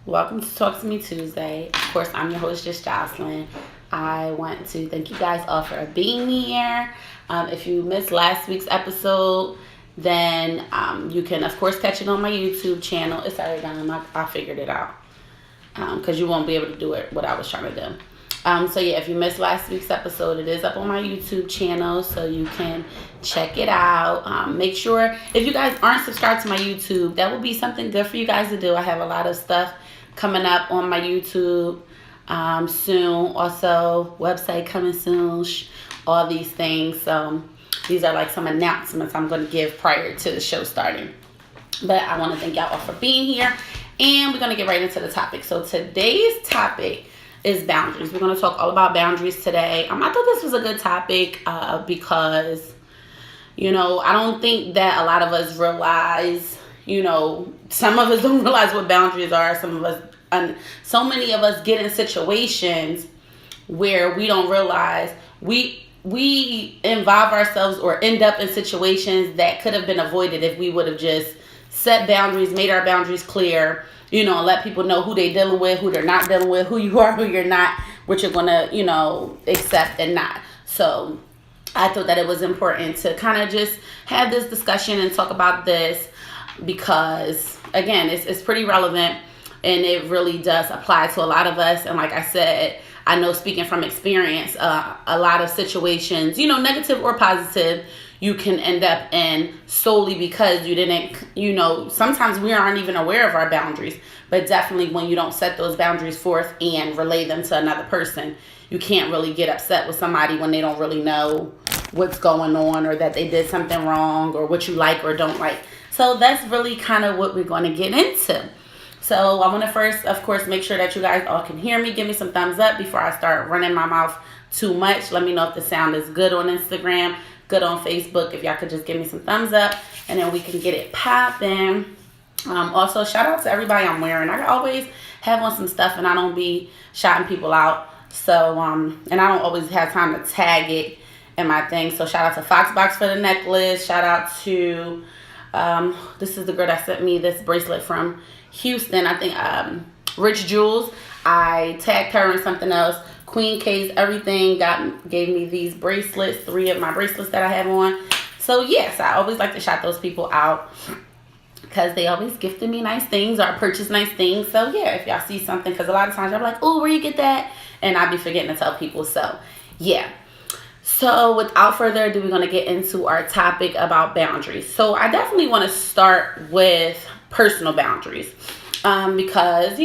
Welcome to Talk to Me Tuesday. Of course, I'm your host, Just Jocelyn. I want to thank you guys all for being here. If you missed last week's episode, then you can, of course, catch it on my YouTube channel. It's already done. I figured it out because you won't be able to do it what I was trying to do. So yeah, if you missed last week's episode, it is up on my YouTube channel, so you can check it out. Make sure, if you guys aren't subscribed to my YouTube, that would be something good for you guys to do. I have a lot of stuff coming up on my YouTube soon. Also, website coming soon, all these things. So these are like some announcements I'm going to give prior to the show starting. But I want to thank y'all all for being here, and we're going to get right into the topic. So today's topic is boundaries. We're going to talk all about boundaries today. I thought this was a good topic because, I don't think that a lot of us realize, some of us don't realize what boundaries are. Some of us, so many of us get in situations where we don't realize we involve ourselves or end up in situations that could have been avoided if we would have just set boundaries, made our boundaries clear, and let people know who they're dealing with, who they're not dealing with, who you are, who you're not, what you're going to, accept and not. So I thought that it was important to kind of just have this discussion and talk about this because, again, it's pretty relevant and it really does apply to a lot of us. And like I said, I know, speaking from experience, a lot of situations, negative or positive, you can end up in solely because you didn't, sometimes we aren't even aware of our boundaries, but definitely when you don't set those boundaries forth and relay them to another person, you can't really get upset with somebody when they don't really know what's going on or that they did something wrong or what you like or don't like. So that's really kind of what we're going to get into. So I want to first, of course, make sure that you guys all can hear me. Give me some thumbs up before I start running my mouth too much. Let me know if the sound is good on Instagram, good on Facebook. If y'all could just give me some thumbs up and then we can get it popping. Also, shout out to everybody I'm wearing. I always have on some stuff and I don't be shouting people out. So, and I don't always have time to tag it in my thing. So shout out to Foxbox for the necklace. Shout out to, this is the girl that sent me this bracelet from Houston. I think Rich Jewels. I tagged her in something else. Queen K's Everything gave me these bracelets, 3 of my bracelets that I have on. So yes, I always like to shout those people out because they always gifted me nice things or purchase nice things. So yeah, if y'all see something, because a lot of times I'm like, oh, where you get that? And I'll be forgetting to tell people. So yeah. So without further ado, we're going to get into our topic about boundaries. So I definitely want to start with personal boundaries because,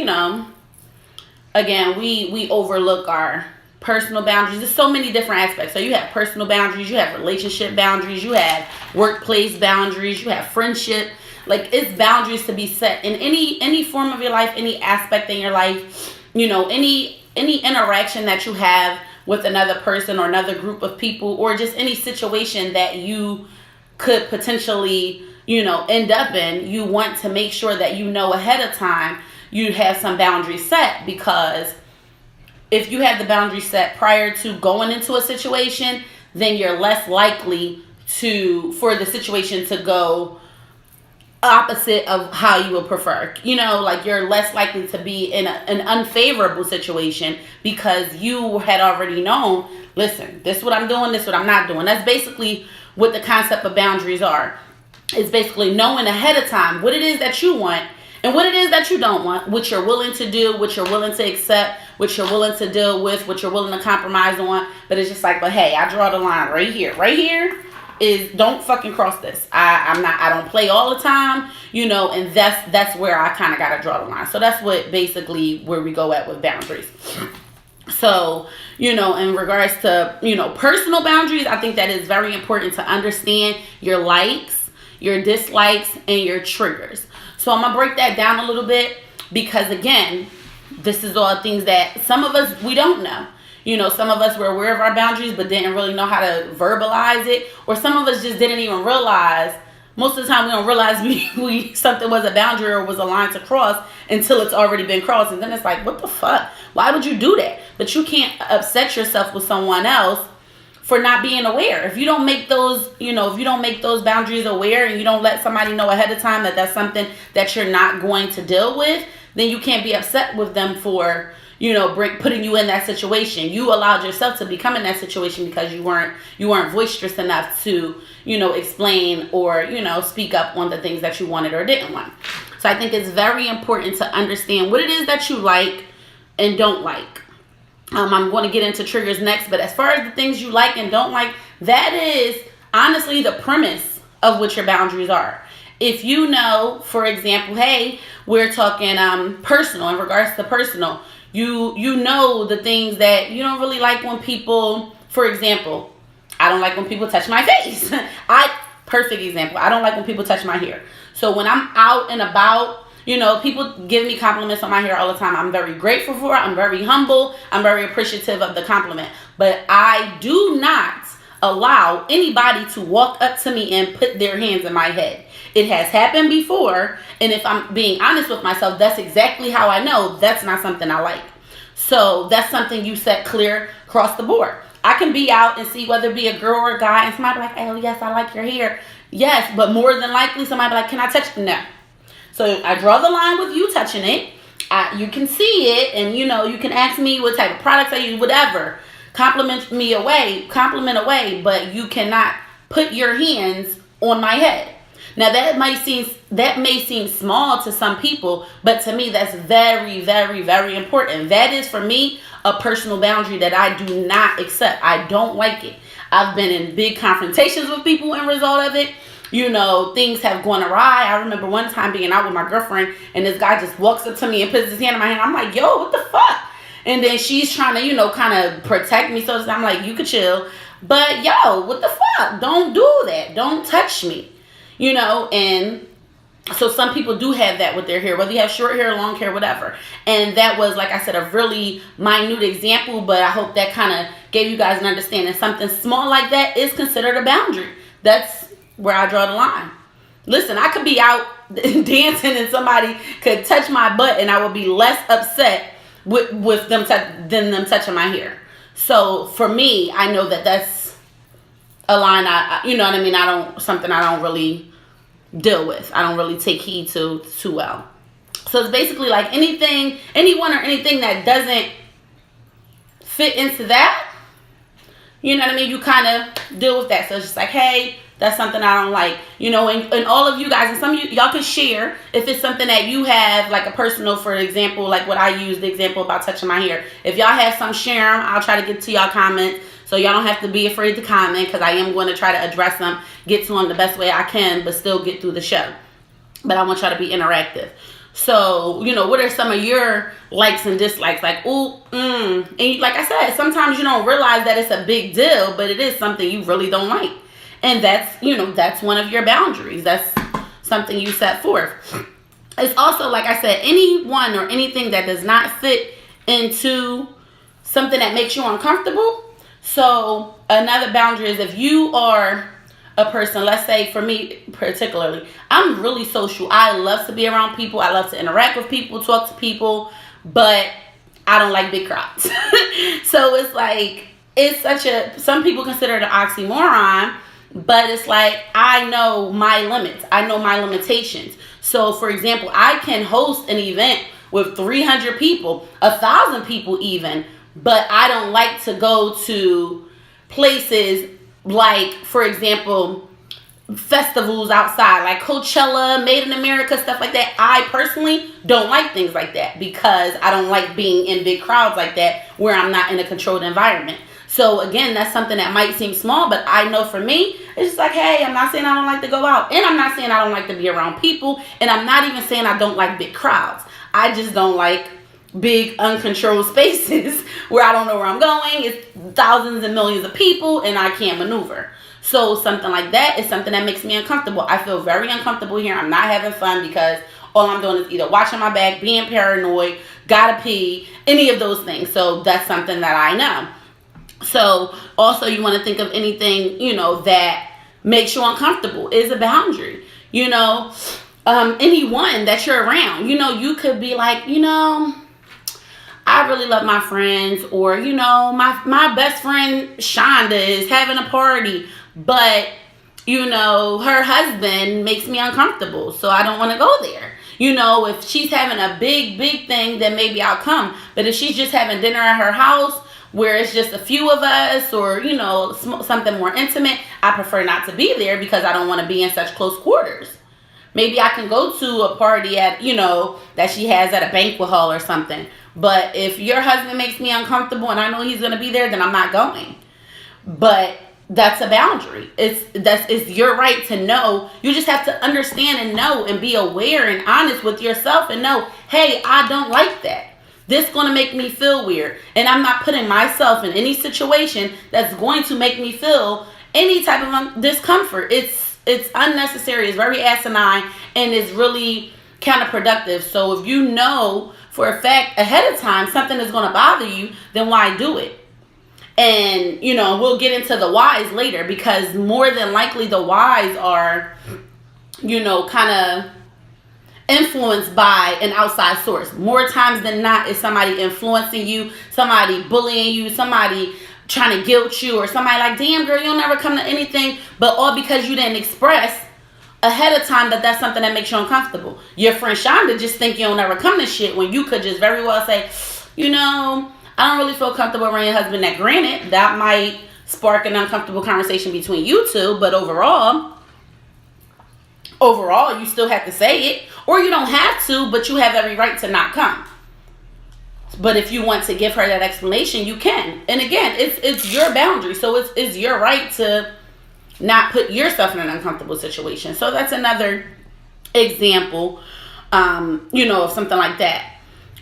again, we overlook our personal boundaries. There's so many different aspects. So you have personal boundaries, you have relationship boundaries, you have workplace boundaries, you have friendship. Like, it's boundaries to be set in any form of your life, any aspect in your life, any interaction that you have with another person or another group of people, or just any situation that you could potentially, end up in. You want to make sure that ahead of time you have some boundaries set, because if you have the boundaries set prior to going into a situation, then you're less likely for the situation to go opposite of how you would prefer. Like, you're less likely to be in an unfavorable situation because you had already known, listen, this is what I'm doing, this is what I'm not doing. That's basically what the concept of boundaries are. It's basically knowing ahead of time what it is that you want and what it is that you don't want, what you're willing to do, what you're willing to accept, what you're willing to deal with, what you're willing to compromise on. But it's just like, but hey, I draw the line right here. Right here is, don't fucking cross this. I don't play all the time, and that's where I kind of got to draw the line. So that's what basically where we go at with boundaries. So, in regards to, personal boundaries, I think that is very important to understand your likes, your dislikes, and your triggers. So I'm going to break that down a little bit because, again, this is all things that some of us, we don't know. Some of us were aware of our boundaries but didn't really know how to verbalize it. Or some of us just didn't even realize. Most of the time we don't realize we something was a boundary or was a line to cross until it's already been crossed. And then it's like, what the fuck? Why would you do that? But you can't upset yourself with someone else for not being aware. If you don't make those, if you don't make those boundaries aware and you don't let somebody know ahead of time that that's something that you're not going to deal with, then you can't be upset with them for, putting you in that situation. You allowed yourself to become in that situation because you weren't boisterous enough to, explain or, speak up on the things that you wanted or didn't want. So I think it's very important to understand what it is that you like and don't like. I'm going to get into triggers next, but as far as the things you like and don't like, that is honestly the premise of what your boundaries are. If you know, for example, hey, we're talking personal, in regards to personal, you know the things that you don't really like when people, for example, I don't like when people touch my face. Perfect example. I don't like when people touch my hair. So when I'm out and about, people give me compliments on my hair all the time. I'm very grateful for it. I'm very humble. I'm very appreciative of the compliment. But I do not allow anybody to walk up to me and put their hands in my head. It has happened before, and if I'm being honest with myself, that's exactly how I know that's not something I like. So that's something you set clear across the board. I can be out and see whether it be a girl or a guy, and somebody be like, oh, yes, I like your hair. Yes, but more than likely, somebody be like, can I touch it? No. So I draw the line with you touching it. You can see it, and, you can ask me what type of products I use, whatever. Compliment away, but you cannot put your hands on my head. Now that may seem small to some people, but to me that's very, very, very important. That is for me a personal boundary that I do not accept. I don't like it. I've been in big confrontations with people in result of it. Things have gone awry. I remember one time being out with my girlfriend and this guy just walks up to me and puts his hand in my hand. I'm like, yo, what the fuck? And then she's trying to, kind of protect me. So I'm like, you could chill. But yo, what the fuck? Don't do that. Don't touch me. And so some people do have that with their hair, whether you have short hair, long hair, whatever. And that was, like I said, a really minute example, but I hope that kind of gave you guys an understanding. Something small like that is considered a boundary. That's where I draw the line. Listen, I could be out dancing and somebody could touch my butt and I would be less upset with them than them touching my hair. So for me, I know that that's a line something I don't really deal with. I don't really take heed to too well. So it's basically like anyone or anything that doesn't fit into that, you kind of deal with that. So it's just like, hey, that's something I don't like, and all of you guys, and some of y'all can share if it's something that you have, like a personal, for example, like what I used the example about touching my hair. If y'all have some, share them. I'll try to get to y'all comments. So y'all don't have to be afraid to comment, because I am going to try to address them, get to them the best way I can, but still get through the show. But I want y'all to be interactive. So, what are some of your likes and dislikes? Like, And like I said, sometimes you don't realize that it's a big deal, but it is something you really don't like. And that's one of your boundaries. That's something you set forth. It's also, like I said, anyone or anything that does not fit into something that makes you uncomfortable. So another boundary is if you are a person, let's say for me particularly, I'm really social. I love to be around people. I love to interact with people, talk to people, but I don't like big crowds. So it's like, some people consider it an oxymoron, but it's like, I know my limits. I know my limitations. So for example, I can host an event with 300 people, 1,000 people even, but I don't like to go to places like, for example, festivals outside, like Coachella, Made in America, stuff like that. I personally don't like things like that because I don't like being in big crowds like that where I'm not in a controlled environment. So again, that's something that might seem small, but I know for me, it's just like, hey, I'm not saying I don't like to go out, and I'm not saying I don't like to be around people, and I'm not even saying I don't like big crowds. I just don't like big uncontrolled spaces where I don't know where I'm going. It's thousands and millions of people and I can't maneuver. So something like that is something that makes me uncomfortable. I feel very uncomfortable here. I'm not having fun because all I'm doing is either watching my back, being paranoid, gotta pee, any of those things. So that's something that I know. So also you want to think of anything, that makes you uncomfortable is a boundary. Anyone that you're around, you could be like, I really love my friends, or, my best friend Shonda is having a party, but, her husband makes me uncomfortable, so I don't want to go there. You know, if she's having a big thing, then maybe I'll come. But if she's just having dinner at her house where it's just a few of us, or, you know, something more intimate, I prefer not to be there because I don't want to be in such close quarters. Maybe I can go to a party at, you know, that she has at a banquet hall or something. But if your husband makes me uncomfortable and I know he's going to be there, then I'm not going. But that's a boundary. It's your right to know. You just have to understand and know and be aware and honest with yourself and know, hey, I don't like that. This is going to make me feel weird. And I'm not putting myself in any situation that's going to make me feel any type of discomfort. It's unnecessary. It's very asinine, and it's really counterproductive. So if you know for a fact ahead of time something is going to bother you, then why do it? And, you know, we'll get into the whys later, because more than likely the whys are, you know, kind of influenced by an outside source. More times than not, is somebody influencing you, somebody bullying you, somebody trying to guilt you, or somebody like, damn girl, you'll never come to anything, but all because you didn't express ahead of time that that's something that makes you uncomfortable. Your friend Shonda just think you'll never come to shit, when you could just very well say, you know, I don't really feel comfortable around your husband. Now, granted, that might spark an uncomfortable conversation between you two, but overall, you still have to say it. Or you don't have to, but you have every right to not come. But if you want to give her that explanation, you can. And again, it's your boundary. So it's your right to not put yourself in an uncomfortable situation. So that's another example, you know, of something like that.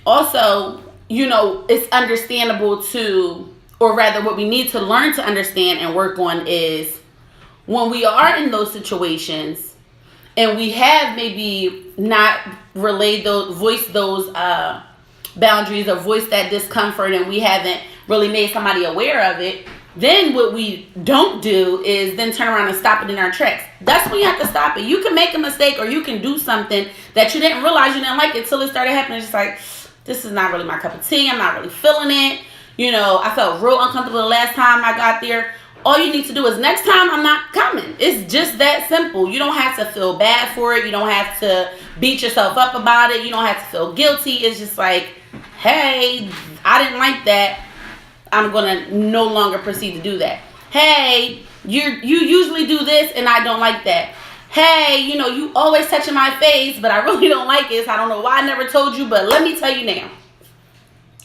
Also, you know, it's understandable to, or rather what we need to learn to understand and work on is when we are in those situations and we have maybe not voiced those boundaries or voiced that discomfort, and we haven't really made somebody aware of it, then what we don't do is then turn around and stop it in our tracks. That's when you have to stop it. You can make a mistake, or you can do something that you didn't realize you didn't like it till it started happening. It's just like, this is not really my cup of tea. I'm not really feeling it. You know, I felt real uncomfortable the last time I got there. All you need to do is next time I'm not coming. It's just that simple. You don't have to feel bad for it. You don't have to beat yourself up about it. You don't have to feel guilty. It's just like, hey, I didn't like that. I'm going to no longer proceed to do that. Hey, you usually do this and I don't like that. Hey, you know, you always touching my face, but I really don't like it. So I don't know why I never told you, but let me tell you now.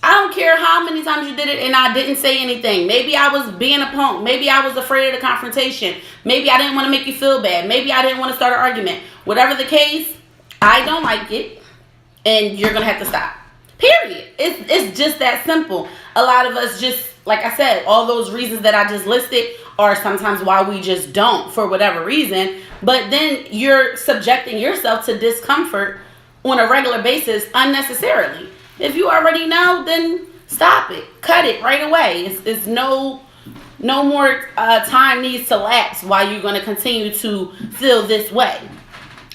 I don't care how many times you did it and I didn't say anything. Maybe I was being a punk. Maybe I was afraid of the confrontation. Maybe I didn't want to make you feel bad. Maybe I didn't want to start an argument. Whatever the case, I don't like it, and you're going to have to stop. Period. It's just that simple. A lot of us just, like I said, all those reasons that I just listed are sometimes why we just don't, for whatever reason. But then you're subjecting yourself to discomfort on a regular basis unnecessarily. If you already know, then stop it. Cut it right away. It's no more time needs to lapse while you're going to continue to feel this way.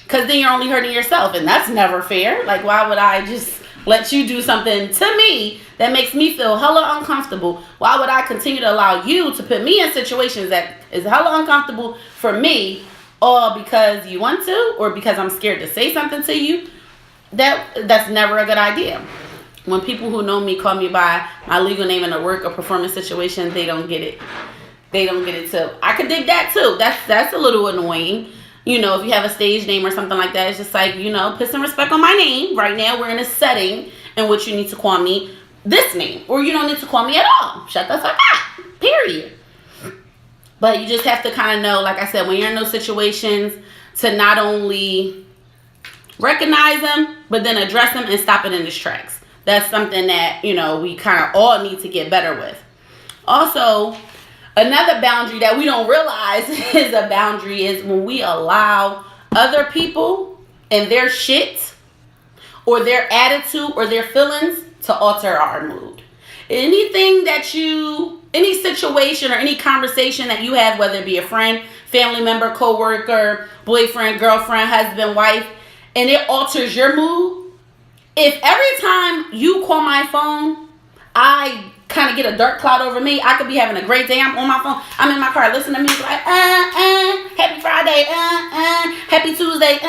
Because then you're only hurting yourself, and that's never fair. Like, why would I just let you do something to me that makes me feel hella uncomfortable? Why would I continue to allow you to put me in situations that is hella uncomfortable for me, all because you want to, or because I'm scared to say something to you? That's never a good idea. When people who know me call me by my legal name in a work or performance situation, they don't get it. They don't get it too. I could dig that too. That's a little annoying. You know, if you have a stage name or something like that, it's just like, you know, put some respect on my name. Right now, we're in a setting in which you need to call me this name, or you don't need to call me at all. Shut the fuck up. Period. But you just have to kind of know, like I said, when you're in those situations, to not only recognize them, but then address them and stop it in its tracks. That's something that, you know, we kind of all need to get better with. Also, another boundary that we don't realize is a boundary is when we allow other people and their shit or their attitude or their feelings to alter our mood. Anything that any situation or any conversation that you have, whether it be a friend, family member, coworker, boyfriend, girlfriend, husband, wife, and it alters your mood, if every time you call my phone, I kind of get a dark cloud over me. I could be having a great day. I'm on my phone. I'm in my car listening to music like, happy Friday, happy Tuesday,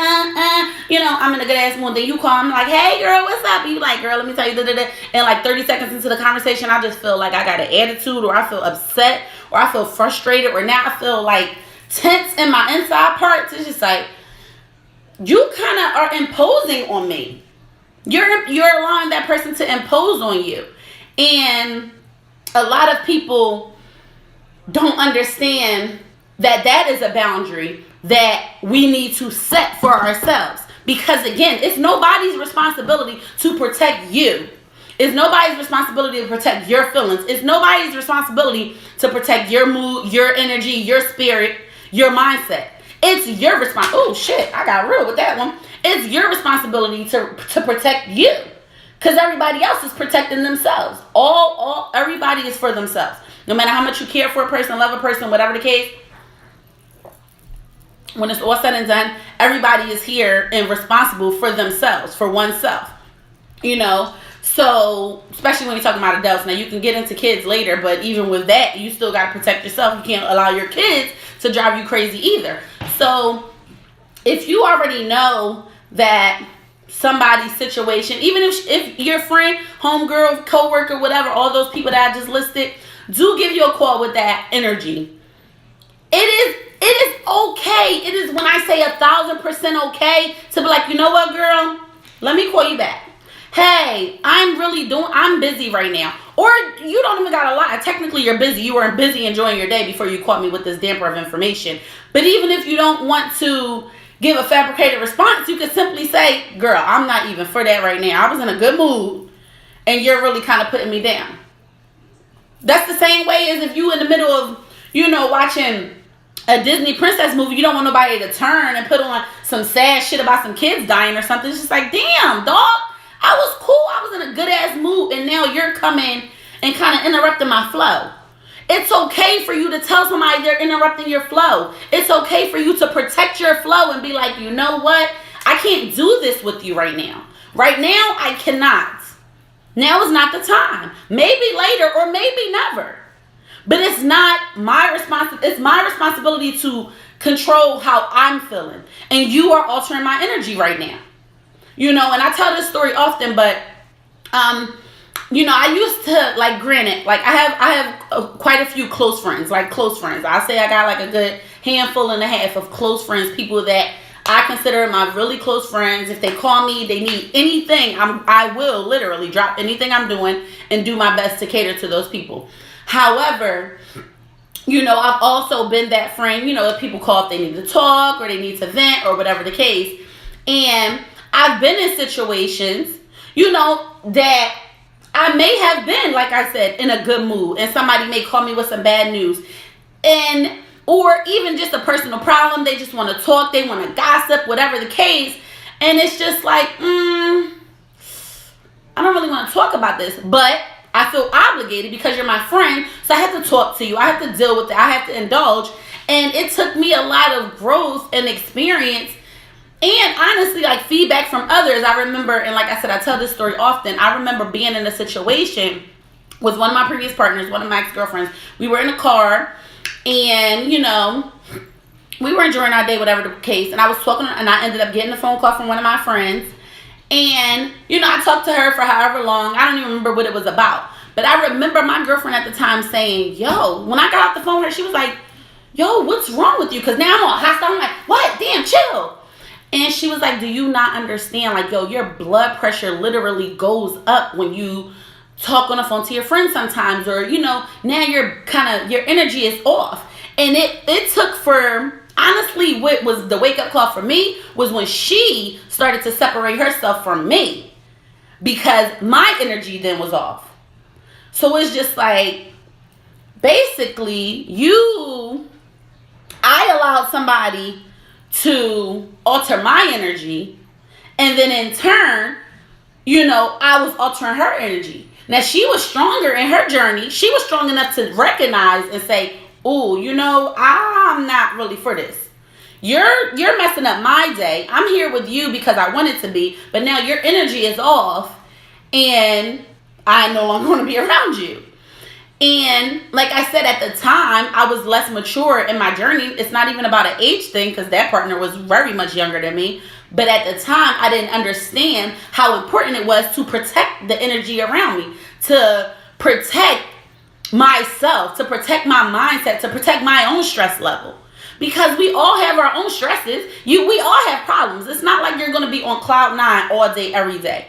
You know, I'm in a good ass mood. Then you call, I'm like, hey girl, what's up? You like, girl, let me tell you, and like 30 seconds into the conversation, I just feel like I got an attitude, or I feel upset, or I feel frustrated, or now I feel like tense in my inside parts. It's just like, you kind of are imposing on me. You're allowing that person to impose on you. And a lot of people don't understand that that is a boundary that we need to set for ourselves. Because again, it's nobody's responsibility to protect you. It's nobody's responsibility to protect your feelings. It's nobody's responsibility to protect your mood, your energy, your spirit, your mindset. It's your responsibility. Oh shit, I got real with that one. It's your responsibility to protect you. Because everybody else is protecting themselves. Everybody is for themselves. No matter how much you care for a person, love a person, whatever the case, when it's all said and done, everybody is here and responsible for themselves, for oneself. You know? So, especially when you're talking about adults. Now, you can get into kids later, but even with that, you still got to protect yourself. You can't allow your kids to drive you crazy either. So, if you already know that somebody's situation, even if your friend, homegirl, coworker, whatever, all those people that I just listed, do give you a call with that energy. It is okay. It is, when I say 1,000% okay, to be like, you know what, girl, let me call you back. Hey, I'm busy right now. Or you don't even gotta lie. Technically, you're busy. You weren't busy enjoying your day before you caught me with this damper of information. But even if you don't want to give a fabricated response, you could simply say, girl, I'm not even for that right now. I was in a good mood, and you're really kind of putting me down. That's the same way as if you in the middle of, watching a Disney princess movie, you don't want nobody to turn and put on some sad shit about some kids dying or something. It's just like, damn, dog. I was cool. I was in a good ass mood, and now you're coming and kind of interrupting my flow. It's okay for you to tell somebody they're interrupting your flow. It's okay for you to protect your flow and be like, you know what? I can't do this with you right now. Right now, I cannot. Now is not the time. Maybe later or maybe never. But it's not my responsibility. It's my responsibility to control how I'm feeling. And you are altering my energy right now. And I tell this story often, but, I used to, granted, I have quite a few close friends, I say I got, a good handful and a half of close friends, people that I consider my really close friends. If they call me, they need anything, I will literally drop anything I'm doing and do my best to cater to those people. However, I've also been that friend, that people call if they need to talk or they need to vent or whatever the case. And I've been in situations, that I may have been, like I said, in a good mood, and somebody may call me with some bad news, or even just a personal problem. They just want to talk, they want to gossip, whatever the case, and it's just like, I don't really want to talk about this, but I feel obligated because you're my friend, so I have to talk to you. I have to deal with it. I have to indulge, and it took me a lot of growth and experience. And honestly, feedback from others. I remember, and like I said, I tell this story often. I remember being in a situation with one of my previous partners, one of my ex-girlfriends. We were in a car, and, we were enjoying our day, whatever the case. And I was talking, and I ended up getting a phone call from one of my friends. And, I talked to her for however long. I don't even remember what it was about. But I remember my girlfriend at the time saying, yo, when I got off the phone with her, she was like, yo, what's wrong with you? Because now I'm all hostile. I'm like, what? Damn, chill. And she was like, do you not understand? Your blood pressure literally goes up when you talk on the phone to your friends sometimes. Or, now you're your energy is off. And it took for, honestly, what was the wake-up call for me was when she started to separate herself from me. Because my energy then was off. So it's just basically, I allowed somebody to alter my energy, and then in turn, I was altering her energy. Now, she was stronger in her journey. She was strong enough to recognize and say, oh, I'm not really for this. You're messing up my day. I'm here with you because I wanted to be, but now your energy is off, and I no longer want to be around you. And like I said, at the time, I was less mature in my journey. It's not even about an age thing, because that partner was very much younger than me. But at the time, I didn't understand how important it was to protect the energy around me, to protect myself, to protect my mindset, to protect my own stress level. Because we all have our own stresses. We all have problems. It's not like you're going to be on cloud nine all day, every day.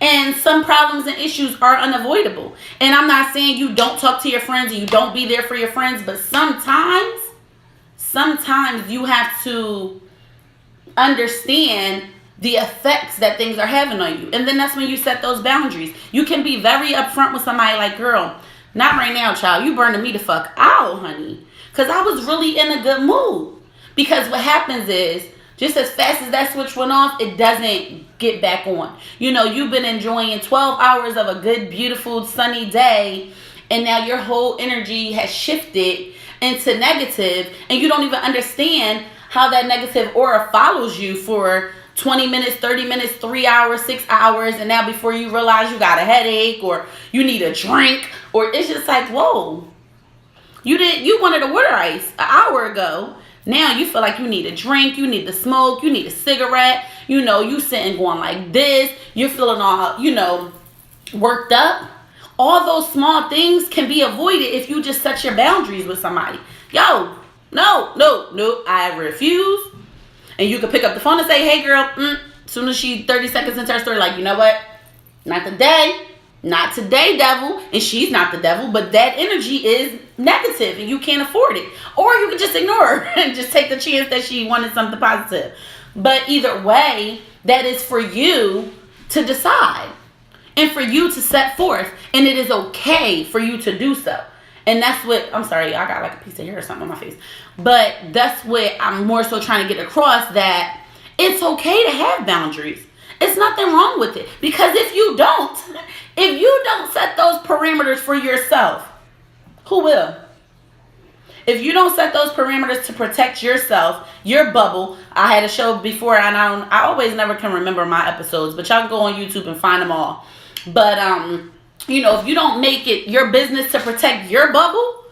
And some problems and issues are unavoidable. And I'm not saying you don't talk to your friends and you don't be there for your friends, but sometimes you have to understand the effects that things are having on you. And then that's when you set those boundaries. You can be very upfront with somebody like, girl, not right now, child. You burning me the fuck out, honey. Because I was really in a good mood. Because what happens is, just as fast as that switch went off, it doesn't get back on. You know, you've been enjoying 12 hours of a good, beautiful, sunny day, and now your whole energy has shifted into negative, and you don't even understand how that negative aura follows you for 20 minutes, 30 minutes, 3 hours, 6 hours, and now before you realize you got a headache or you need a drink, or it's just like, whoa, you wanted a water ice an hour ago. Now you feel like you need a drink, you need to smoke, you need a cigarette, you know, you sitting going like this, you're feeling all, you know, worked up. All those small things can be avoided if you just set your boundaries with somebody. Yo, no, I refuse. And you can pick up the phone and say, hey girl, soon as she 30 seconds into her story, like, you know what? Not today, devil. And she's not the devil, but that energy is negative and you can't afford it. Or you can just ignore her and just take the chance that she wanted something positive. But either way, that is for you to decide and for you to set forth. And it is okay for you to do so. And that's what, I'm sorry, I got like a piece of hair or something on my face. But that's what I'm more so trying to get across, that it's okay to have boundaries. It's nothing wrong with it. Because if you don't set those parameters for yourself, who will? If you don't set those parameters to protect yourself, your bubble. I had a show before, and I always never can remember my episodes, but y'all can go on YouTube and find them all. But you know, if you don't make it your business to protect your bubble,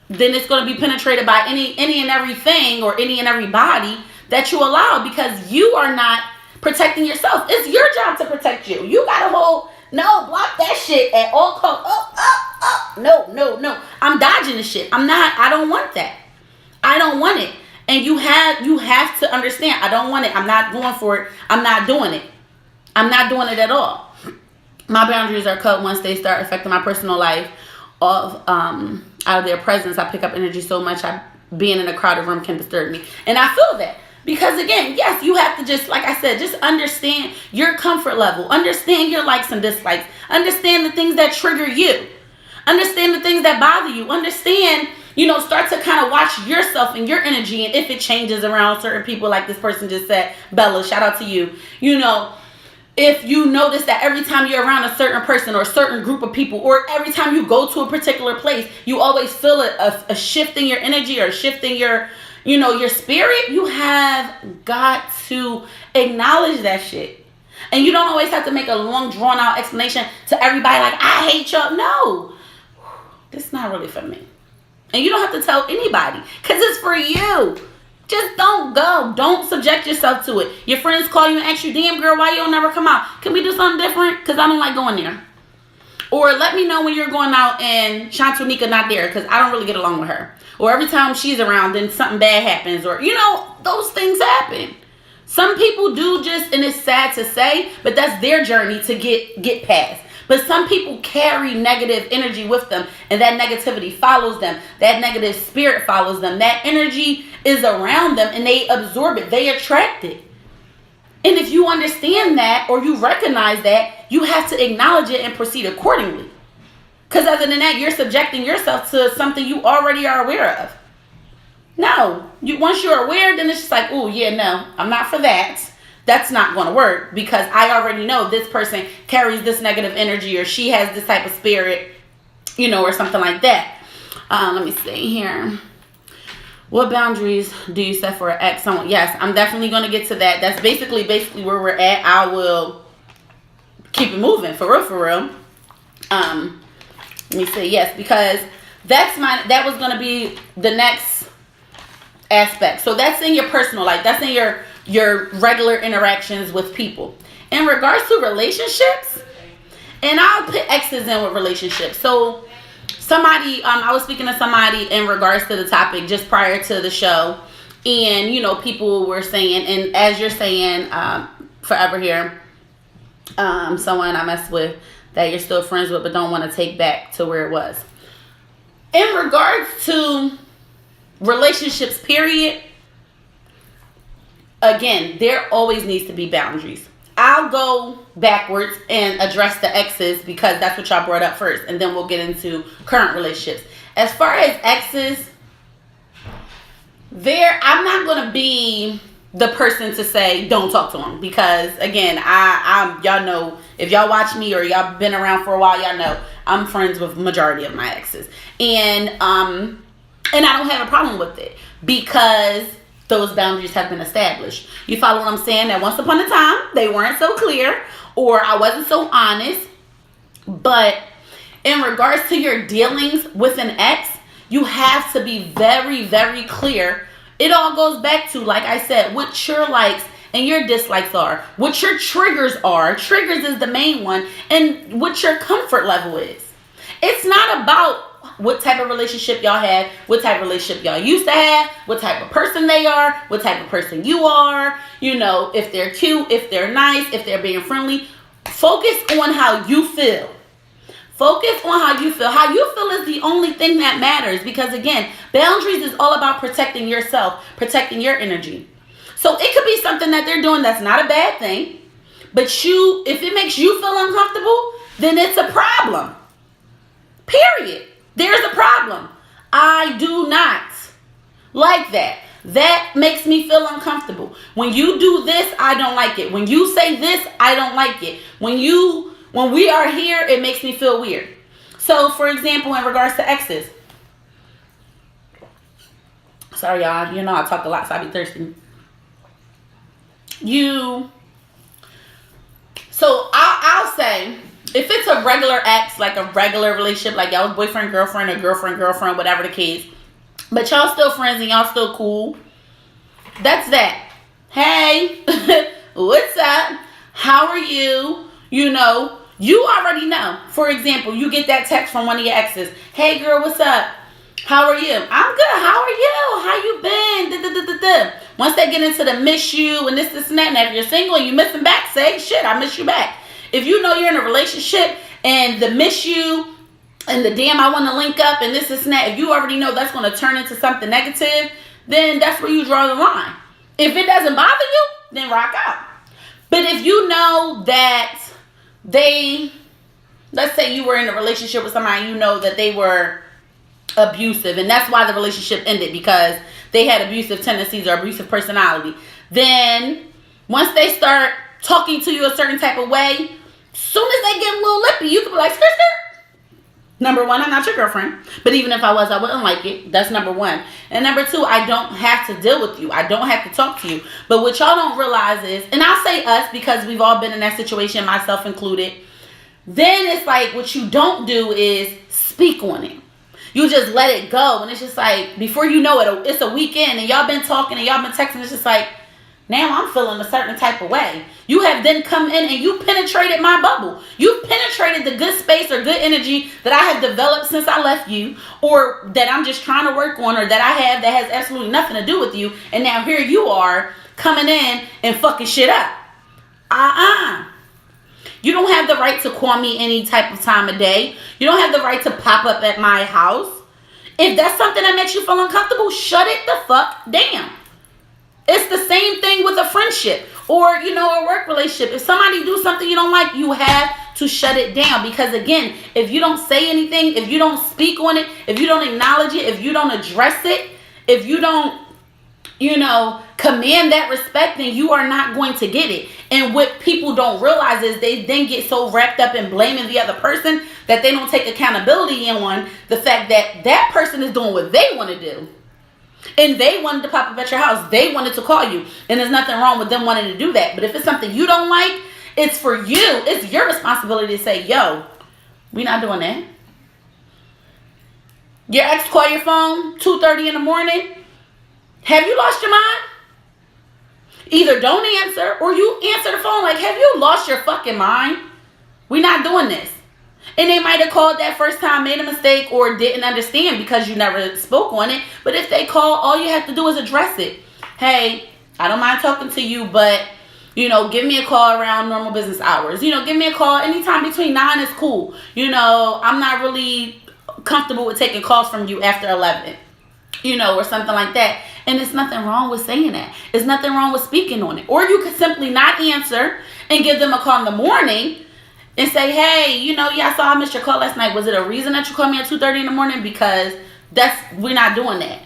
then it's going to be penetrated by any and everything or any and everybody that you allow, because you are not protecting yourself. It's your job to protect you. You got a whole, no, block that shit at all costs. No. I'm dodging the shit. I don't want that. I don't want it. And you have to understand, I don't want it. I'm not going for it. I'm not doing it. I'm not doing it at all. My boundaries are cut once they start affecting my personal life. Out of their presence, I pick up energy so much. Being in a crowded room can disturb me. And I feel that. Because again, yes, you have to just, like I said, just understand your comfort level. Understand your likes and dislikes. Understand the things that trigger you. Understand the things that bother you. Understand, you know, start to kind of watch yourself and your energy, and if it changes around certain people, like this person just said, Bella, shout out to you. You know, if you notice that every time you're around a certain person or a certain group of people, or every time you go to a particular place, you always feel a shift in your energy or a shift in your, you know, your spirit, you have got to acknowledge that shit. And you don't always have to make a long, drawn out explanation to everybody like, I hate y'all. No, this is not really for me. And you don't have to tell anybody, because it's for you. Just don't go. Don't subject yourself to it. Your friends call you and ask you, damn girl, why you don't never come out? Can we do something different? Because I don't like going there. Or let me know when you're going out and Shantonika not there, because I don't really get along with her. Or every time she's around, then something bad happens. Or, you know, those things happen. Some people do just, and it's sad to say, but that's their journey to get past. But some people carry negative energy with them, and that negativity follows them. That negative spirit follows them. That energy is around them, and they absorb it. They attract it. And if you understand that, or you recognize that, you have to acknowledge it and proceed accordingly. Because other than that, you're subjecting yourself to something you already are aware of. No. Once you're aware, then it's just like, oh, yeah, no, I'm not for that. That's not going to work, because I already know this person carries this negative energy, or she has this type of spirit, you know, or something like that. Let me see here. What boundaries do you set for an ex? Someone? Yes, I'm definitely going to get to that. That's basically where we're at. I will keep it moving, for real. Let me see. Yes, because that was going to be the next aspect. So that's in your personal life. That's in your regular interactions with people. In regards to relationships, and I'll put exes in with relationships. So somebody, I was speaking to somebody in regards to the topic just prior to the show, and people were saying, and as you're saying, forever here, someone I mess with that you're still friends with but don't want to take back to where it was. In regards to relationships, period, again, there always needs to be boundaries. I'll go backwards and address the exes because that's what y'all brought up first, and then we'll get into current relationships. As far as exes, I'm not going to be the person to say don't talk to them, because again, y'all know, if y'all watch me or y'all been around for a while, y'all know I'm friends with majority of my exes, and I don't have a problem with it because those boundaries have been established. You follow what I'm saying? That once upon a time they weren't so clear, or I wasn't so honest. But in regards to your dealings with an ex, you have to be very, very clear. It all goes back to, like I said, what your likes and your dislikes are, what your triggers are. Triggers is the main one, and what your comfort level is. It's not about what type of relationship y'all had, what type of relationship y'all used to have, what type of person they are, what type of person you are, if they're cute, if they're nice, if they're being friendly. Focus on how you feel. Focus on how you feel. How you feel is the only thing that matters, because again, boundaries is all about protecting yourself, protecting your energy. So it could be something that they're doing that's not a bad thing, but if it makes you feel uncomfortable, then it's a problem. Period. There's a problem. I do not like that. That makes me feel uncomfortable. When you do this, I don't like it. When you say this, I don't like it. When we are here, it makes me feel weird. So, for example, in regards to exes. Sorry, y'all. I talk a lot, so I be thirsty. So, I'll say, if it's a regular ex, like a regular relationship, like y'all was boyfriend, girlfriend, or girlfriend, whatever the case, but y'all still friends and y'all still cool, that's that. Hey, what's up? How are you? You already know. For example, you get that text from one of your exes. Hey, girl, what's up? How are you? I'm good. How are you? How you been? Once they get into the miss you and this and that, and if you're single and you miss them back, say, shit, I miss you back. If you know you're in a relationship and the miss you and the damn I want to link up and this and that, if you already know that's going to turn into something negative, then that's where you draw the line. If it doesn't bother you, then rock out. But if you know that let's say you were in a relationship with somebody, you know that they were abusive, and that's why the relationship ended, because they had abusive tendencies or abusive personality, then once they start talking to you a certain type of way, soon as they get a little lippy, you could be like, skirt, skirt. Number one, I'm not your girlfriend. But even if I was, I wouldn't like it. That's number one. And number two, I don't have to deal with you. I don't have to talk to you. But what y'all don't realize is, and I'll say us because we've all been in that situation, myself included, then it's like what you don't do is speak on it. You just let it go. And it's just like, before you know it, it's a weekend and y'all been talking and y'all been texting. It's just like, now I'm feeling a certain type of way. You have then come in and you penetrated my bubble. You've penetrated the good space or good energy that I have developed since I left you, or that I'm just trying to work on, or that I have that has absolutely nothing to do with you. And now here you are coming in and fucking shit up. You don't have the right to call me any type of time of day. You don't have the right to pop up at my house. If that's something that makes you feel uncomfortable, shut it the fuck down. It's the same thing with a friendship or, a work relationship. If somebody do something you don't like, you have to shut it down. Because again, if you don't say anything, if you don't speak on it, if you don't acknowledge it, if you don't address it, if you don't, command that respect, then you are not going to get it. And what people don't realize is they then get so wrapped up in blaming the other person that they don't take accountability on the fact that that person is doing what they want to do. And they wanted to pop up at your house. They wanted to call you. And there's nothing wrong with them wanting to do that. But if it's something you don't like, it's for you. It's your responsibility to say, yo, we're not doing that. Your ex call your phone 2:30 in the morning. Have you lost your mind? Either don't answer or you answer the phone like, have you lost your fucking mind? We're not doing this. And they might have called that first time, made a mistake, or didn't understand because you never spoke on it. But if they call, all you have to do is address it. Hey, I don't mind talking to you, but, give me a call around normal business hours. Give me a call anytime between 9 is cool. I'm not really comfortable with taking calls from you after 11, or something like that. And there's nothing wrong with saying that. There's nothing wrong with speaking on it. Or you could simply not answer and give them a call in the morning and say, hey, I saw I missed your call last night. Was it a reason that you called me at 2:30 in the morning? Because we're not doing that.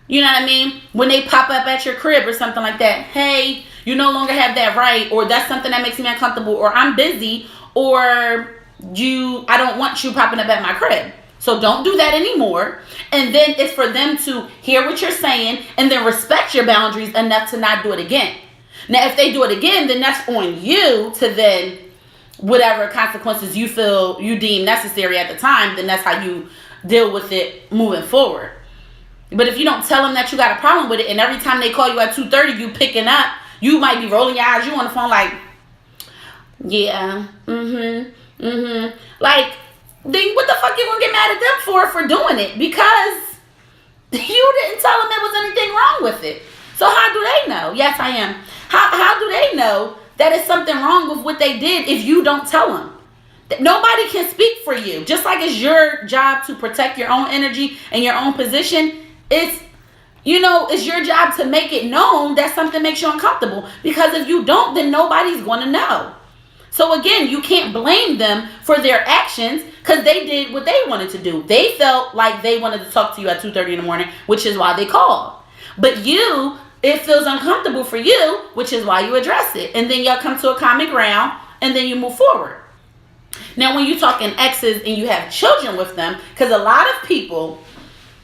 You know what I mean? When they pop up at your crib or something like that, hey, you no longer have that right, or that's something that makes me uncomfortable, or I'm busy, or I don't want you popping up at my crib. So don't do that anymore. And then it's for them to hear what you're saying and then respect your boundaries enough to not do it again. Now, if they do it again, then that's on you to then, whatever consequences you deem necessary at the time, then that's how you deal with it moving forward. But if you don't tell them that you got a problem with it, and every time they call you at 2:30, you picking up, you might be rolling your eyes, you on the phone like, yeah, like, then what the fuck you gonna get mad at them for doing it? Because you didn't tell them there was anything wrong with it. So how do they know? Yes, I am. How do they know that it's something wrong with what they did if you don't tell them? Nobody can speak for you. Just like it's your job to protect your own energy and your own position, it's your job to make it known that something makes you uncomfortable. Because if you don't, then nobody's going to know. So again, you can't blame them for their actions because they did what they wanted to do. They felt like they wanted to talk to you at 2:30 in the morning, which is why they called. But it feels uncomfortable for you, which is why you address it. And then y'all come to a common ground and then you move forward. Now, when you're talking exes and you have children with them, because a lot of people,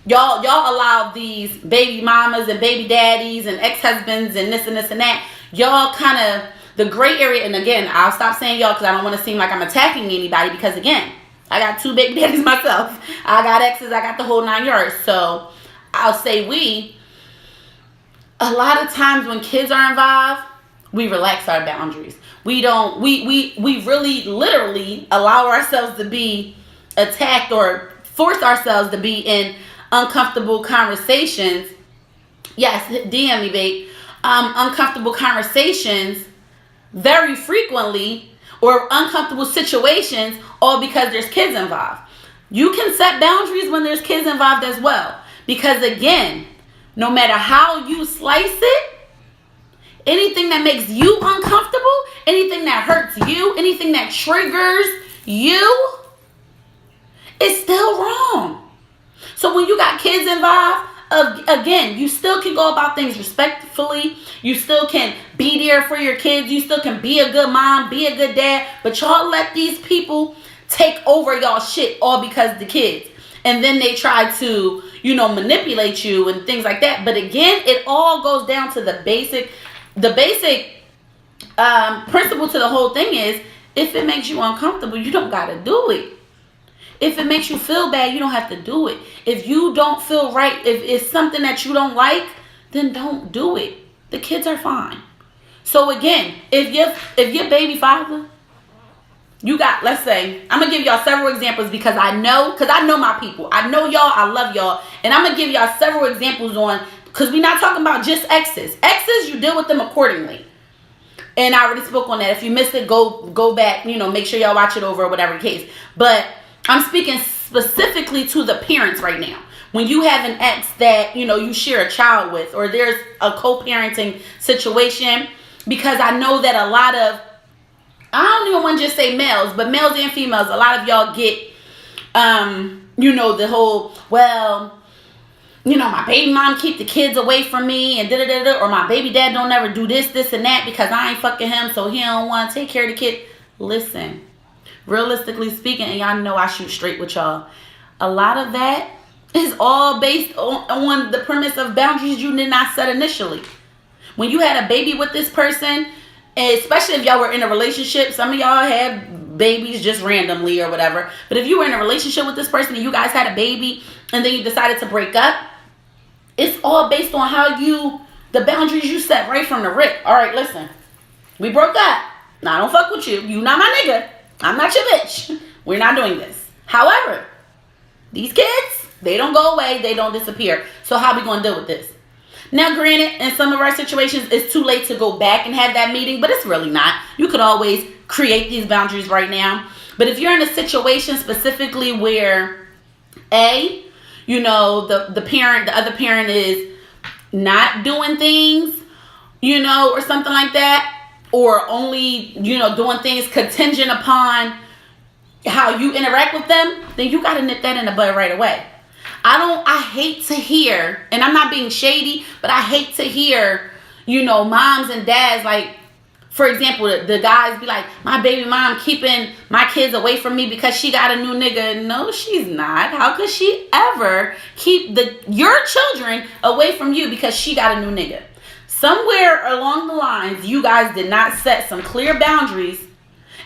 y'all allow these baby mamas and baby daddies and ex-husbands and this and this and that, y'all kind of, the gray area, and again, I'll stop saying y'all because I don't want to seem like I'm attacking anybody, because again, I got 2 baby daddies myself. I got exes, I got the whole 9 yards. So I'll say a lot of times when kids are involved, we relax our boundaries. We really literally allow ourselves to be attacked or force ourselves to be in uncomfortable conversations. Yes, DM me, babe. Uncomfortable conversations very frequently, or uncomfortable situations, all because there's kids involved. You can set boundaries when there's kids involved as well. Because again, no matter how you slice it, anything that makes you uncomfortable, anything that hurts you, anything that triggers you, is still wrong. So when you got kids involved, again, you still can go about things respectfully. You still can be there for your kids. You still can be a good mom, be a good dad. But y'all let these people take over y'all shit all because of the kids. And then they try to, manipulate you and things like that. But again, it all goes down to the basic principle to the whole thing is, if it makes you uncomfortable, you don't got to do it. If it makes you feel bad, you don't have to do it. If you don't feel right, if it's something that you don't like, then don't do it. The kids are fine. So again, if your baby father, you got, let's say, I'm going to give y'all several examples because I know my people. I know y'all, I love y'all. And I'm going to give y'all several examples on, because we're not talking about just exes. Exes, you deal with them accordingly. And I already spoke on that. If you missed it, go back, make sure y'all watch it over or whatever the case. But I'm speaking specifically to the parents right now. When you have an ex that, you share a child with, or there's a co-parenting situation, because I know that a lot of, I don't even want to just say males, but males and females, a lot of y'all get, the whole, my baby mom keep the kids away from me and da-da-da-da, or my baby dad don't ever do this and that because I ain't fucking him, so he don't want to take care of the kid. Listen, realistically speaking, and y'all know I shoot straight with y'all, a lot of that is all based on the premise of boundaries you did not set initially. When you had a baby with this person, especially if y'all were in a relationship, some of y'all had babies just randomly or whatever. But if you were in a relationship with this person and you guys had a baby and then you decided to break up, it's all based on the boundaries you set right from the rip. All right, listen, we broke up. Now I don't fuck with you. You not my nigga. I'm not your bitch. We're not doing this. However, these kids, they don't go away. They don't disappear. So how we going to deal with this? Now, granted, in some of our situations, it's too late to go back and have that meeting, but it's really not. You could always create these boundaries right now. But if you're in a situation specifically where, the other parent is not doing things, or something like that, or only, doing things contingent upon how you interact with them, then you got to nip that in the bud right away. I hate to hear, and I'm not being shady, but I hate to hear, moms and dads, like, for example, the guys be like, my baby mom keeping my kids away from me because she got a new nigga. No, she's not. How could she ever keep your children away from you because she got a new nigga? Somewhere along the lines, you guys did not set some clear boundaries,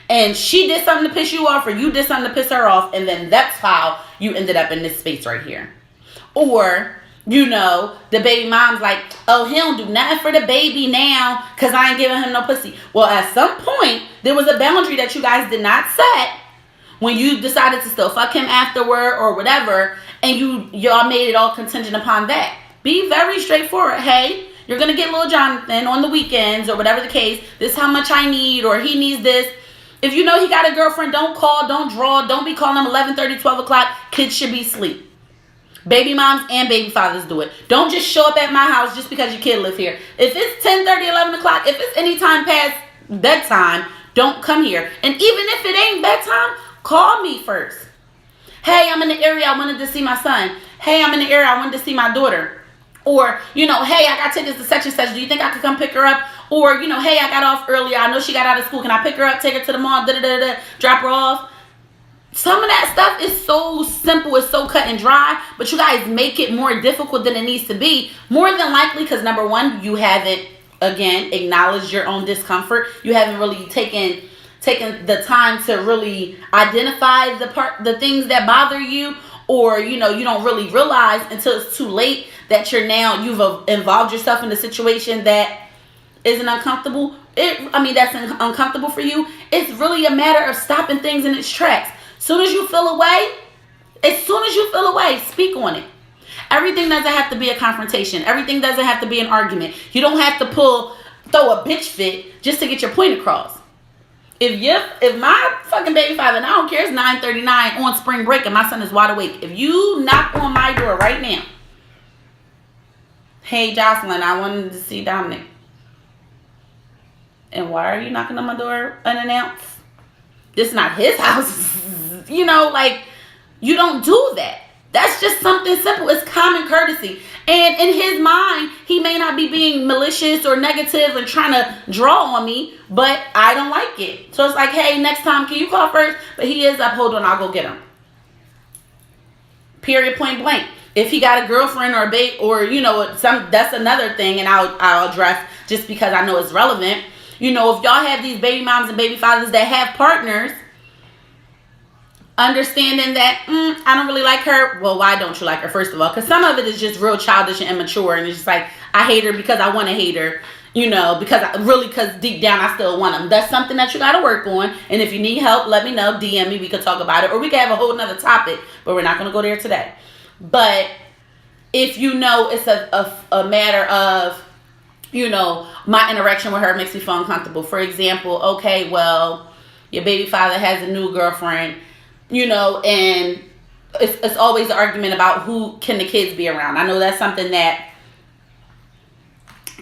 and she did something to piss you off, or you did something to piss her off, and then that's how you ended up in this space right here. Or, the baby mom's like, oh, he don't do nothing for the baby now because I ain't giving him no pussy. Well, at some point, there was a boundary that you guys did not set when you decided to still fuck him afterward or whatever, and y'all made it all contingent upon that. Be very straightforward. Hey, you're going to get little Jonathan on the weekends or whatever the case. This is how much I need, or he needs this. If you know he got a girlfriend, don't call, don't draw, don't be calling him 11:30, 12 o'clock. Kids should be asleep. Baby moms and baby fathers do it. Don't just show up at my house just because your kid live here. If it's 10:30, 11 o'clock, if it's any time past bedtime, don't come here. And even if it ain't bedtime, call me first. Hey, I'm in the area. I wanted to see my son. Hey, I'm in the area. I wanted to see my daughter. Or, hey, I got tickets to such and such. Do you think I could come pick her up? Or, hey, I got off earlier. I know she got out of school. Can I pick her up, take her to the mall, drop her off? Some of that stuff is so simple. It's so cut and dry. But you guys make it more difficult than it needs to be. More than likely because, number one, you haven't, again, acknowledged your own discomfort. You haven't really taken the time to really identify the things that bother you. Or, you don't really realize until it's too late that you've involved yourself in a situation that isn't uncomfortable. That's uncomfortable for you. It's really a matter of stopping things in its tracks. As soon as you feel away, speak on it. Everything doesn't have to be a confrontation. Everything doesn't have to be an argument. You don't have to throw a bitch fit just to get your point across. If my fucking baby father, and I don't care, it's 9:39 on spring break and my son is wide awake. If you knock on my door right now, hey Jocelyn, I wanted to see Dominic. And why are you knocking on my door unannounced? This is not his house. You don't do that. That's just something simple. It's common courtesy. And in his mind, he may not be being malicious or negative and trying to draw on me, but I don't like it. So it's like, hey, next time, can you call first? But he is up. Hold on, I'll go get him. Period, point blank. If he got a girlfriend or a babe, or, that's another thing, and I'll address just because I know it's relevant. If y'all have these baby moms and baby fathers that have partners, understanding that I don't really like her. Well, why don't you like her, first of all? Because some of it is just real childish and immature, and it's just like, I hate her because I want to hate her, because deep down I still want them. That's something that you got to work on. And if you need help, let me know, DM me, we could talk about it, or we could have a whole nother topic, but we're not going to go there today. But if it's a matter of, my interaction with her makes me feel uncomfortable. For example, okay, well, your baby father has a new girlfriend, and it's always an argument about who can the kids be around. I know that's something that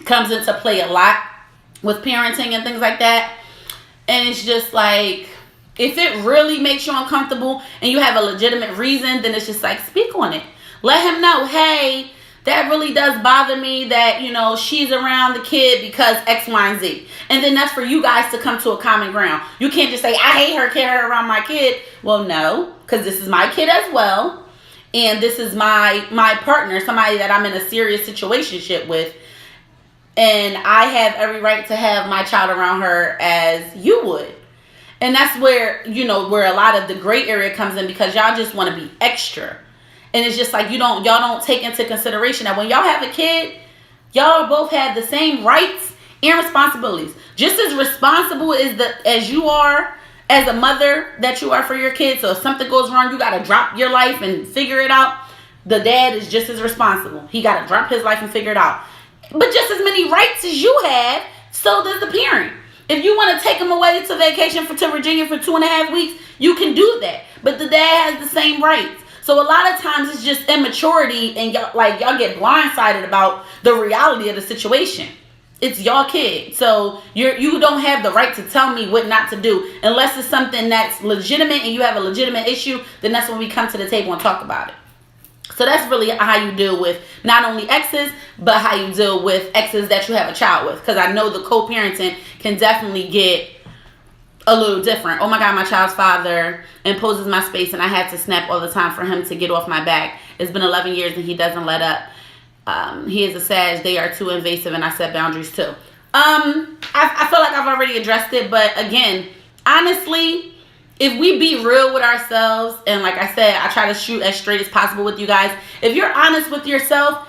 comes into play a lot with parenting and things like that. And it's just like, if it really makes you uncomfortable and you have a legitimate reason, then it's just like, speak on it. Let him know, hey, that really does bother me that, she's around the kid because X, Y, and Z. And then that's for you guys to come to a common ground. You can't just say, I hate her, can't her around my kid. Well, no, because this is my kid as well. And this is my partner, somebody that I'm in a serious situationship with. And I have every right to have my child around her as you would. And that's where, where a lot of the gray area comes in, because y'all just want to be extra. And it's just like y'all don't take into consideration that when y'all have a kid, y'all both have the same rights and responsibilities. Just as responsible as you are as a mother that you are for your kids. So if something goes wrong, you got to drop your life and figure it out. The dad is just as responsible. He got to drop his life and figure it out. But just as many rights as you have, so does the parent. If you want to take them away to vacation to Virginia for 2.5 weeks, you can do that. But the dad has the same rights. So a lot of times it's just immaturity, and y'all get blindsided about the reality of the situation. It's y'all kid. So you don't have the right to tell me what not to do unless it's something that's legitimate and you have a legitimate issue. Then that's when we come to the table and talk about it. So that's really how you deal with not only exes, but how you deal with exes that you have a child with. Because I know the co-parenting can definitely get a little different. Oh my God, my child's father imposes my space and I had to snap all the time for him to get off my back. It's been 11 years and he doesn't let up. He is a Sag. They are too invasive and I set boundaries too. I feel like I've already addressed it, but again, honestly, if we be real with ourselves, and like I said, I try to shoot as straight as possible with you guys. If you're honest with yourself,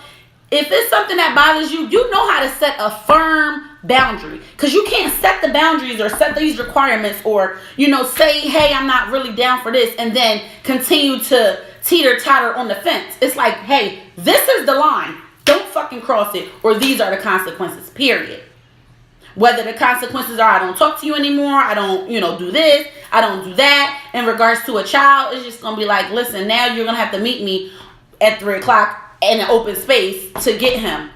if it's something that bothers you, you know how to set a firm boundary. Because you can't set the boundaries or set these requirements or, say, hey, I'm not really down for this, and then continue to teeter-totter on the fence. It's like, hey, this is the line. Don't fucking cross it, or these are the consequences, period. Whether the consequences are I don't talk to you anymore, I don't, do this, I don't do that. In regards to a child, it's just going to be like, listen, now you're going to have to meet me at 3 o'clock in an open space to get him.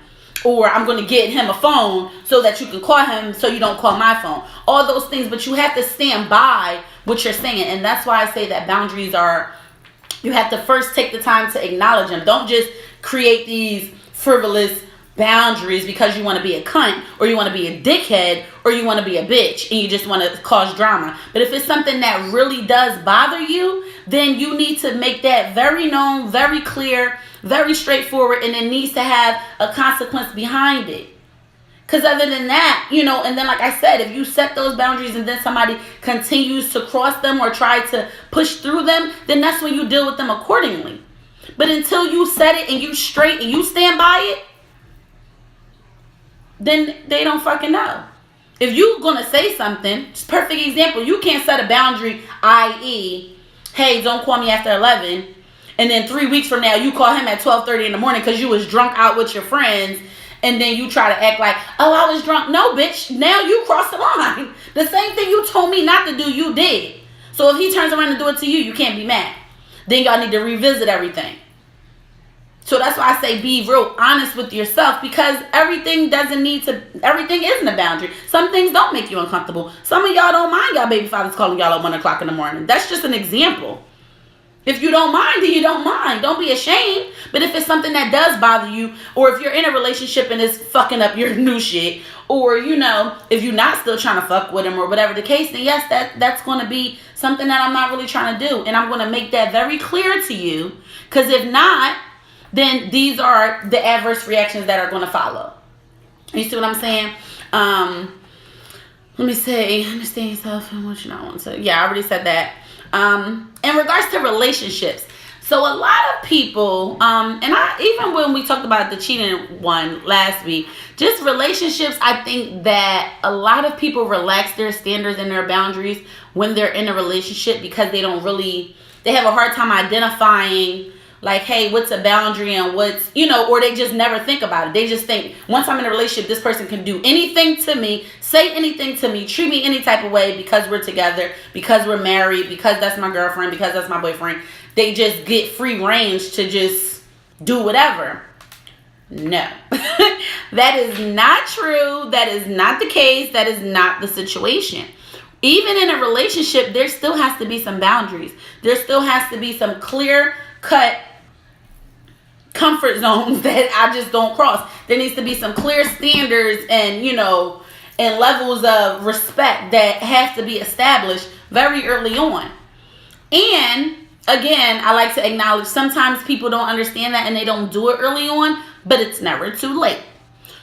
Or I'm going to get him a phone so that you can call him so you don't call my phone. All those things, but you have to stand by what you're saying. And that's why I say that boundaries are, you have to first take the time to acknowledge them. Don't just create these frivolous boundaries because you want to be a cunt or you want to be a dickhead or you want to be a bitch and you just want to cause drama. But if it's something that really does bother you, then you need to make that very known, very clear, very straightforward, and it needs to have a consequence behind it. Because other than that, and then like I said, if you set those boundaries and then somebody continues to cross them or try to push through them, then that's when you deal with them accordingly. But until you set it and you straight and you stand by it, then they don't fucking know. If you're going to say something, just perfect example, you can't set a boundary, i.e., hey, don't call me after 11, and then 3 weeks from now, you call him at 12:30 in the morning because you was drunk out with your friends, and then you try to act like, oh, I was drunk. No, bitch, now you crossed the line. The same thing you told me not to do, you did. So if he turns around and do it to you, you can't be mad. Then y'all need to revisit everything. So that's why I say be real honest with yourself, because everything isn't a boundary. Some things don't make you uncomfortable. Some of y'all don't mind y'all baby fathers calling y'all at 1 o'clock in the morning. That's just an example. If you don't mind, then you don't mind. Don't be ashamed. But if it's something that does bother you, or if you're in a relationship and it's fucking up your new shit, or, if you're not still trying to fuck with him or whatever the case, then yes, that's going to be something that I'm not really trying to do. And I'm going to make that very clear to you, because if not, then these are the adverse reactions that are going to follow. You see what I'm saying? Let me say, understand yourself and what you not want to. Yeah, I already said that. In regards to relationships, so a lot of people, even when we talked about the cheating one last week, just relationships, I think that a lot of people relax their standards and their boundaries when they're in a relationship because they have a hard time identifying, like, hey, what's a boundary and what's, or they just never think about it. They just think, once I'm in a relationship, this person can do anything to me, say anything to me, treat me any type of way because we're together, because we're married, because that's my girlfriend, because that's my boyfriend. They just get free range to just do whatever. No. That is not true. That is not the case. That is not the situation. Even in a relationship, there still has to be some boundaries. There still has to be some clear-cut comfort zones that I just don't cross. There needs to be some clear standards and, and levels of respect that has to be established very early on. And again, I like to acknowledge sometimes people don't understand that and they don't do it early on, but it's never too late.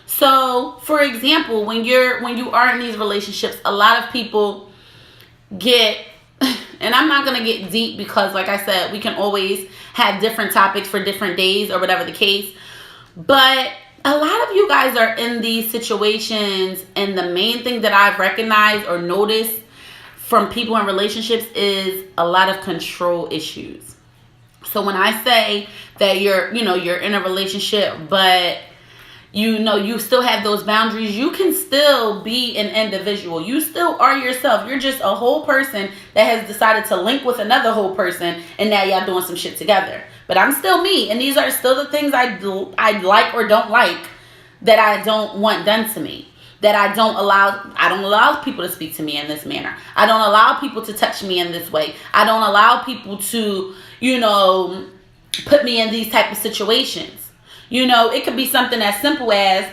So, for example, when you are in these relationships, a lot of people, get, and I'm not going to get deep because, like I said, we can always have different topics for different days or whatever the case. But a lot of you guys are in these situations, and the main thing that I've recognized or noticed from people in relationships is a lot of control issues. So when I say that you're in a relationship, but you still have those boundaries, you can still be an individual. You still are yourself. You're just a whole person that has decided to link with another whole person, and now y'all doing some shit together. But I'm still me, and these are still the things I like or don't like, that I don't want done to me. That I don't allow people to speak to me in this manner. I don't allow people to touch me in this way. I don't allow people to, put me in these type of situations. It could be something as simple as,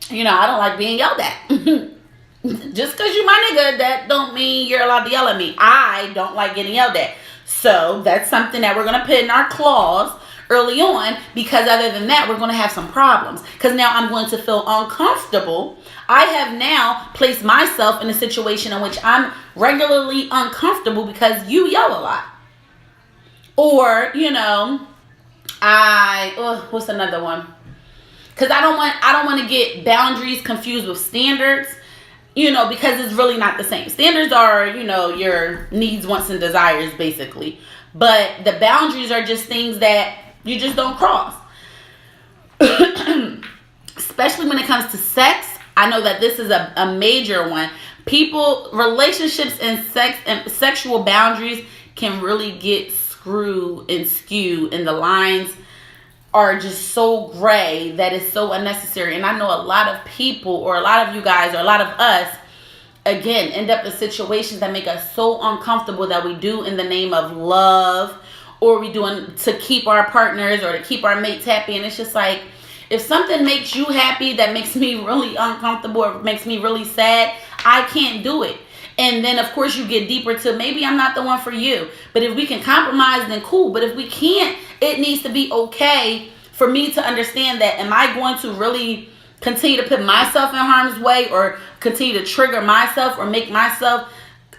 I don't like being yelled at. Just because you my nigga, that don't mean you're allowed to yell at me. I don't like getting yelled at. So that's something that we're going to put in our clause early on, because other than that, we're going to have some problems. Because now I'm going to feel uncomfortable. I have now placed myself in a situation in which I'm regularly uncomfortable because you yell a lot. Or, what's another one? Because I don't want to get boundaries confused with standards, because it's really not the same. Standards are, your needs, wants, and desires, basically. But the boundaries are just things that you just don't cross. Especially when it comes to sex. I know that this is a major one. Relationships and sex and sexual boundaries can really get screwed and skewed, and the lines are just so gray that it's so unnecessary. And I know a lot of people, or a lot of you guys, or a lot of us, again, end up in situations that make us so uncomfortable that we do in the name of love, or we doing to keep our partners or to keep our mates happy. And it's just like, if something makes you happy that makes me really uncomfortable or makes me really sad, I can't do it. And then, of course, you get deeper to, maybe I'm not the one for you. But if we can compromise, then cool. But if we can't, it needs to be okay for me to understand that, am I going to really continue to put myself in harm's way, or continue to trigger myself, or make myself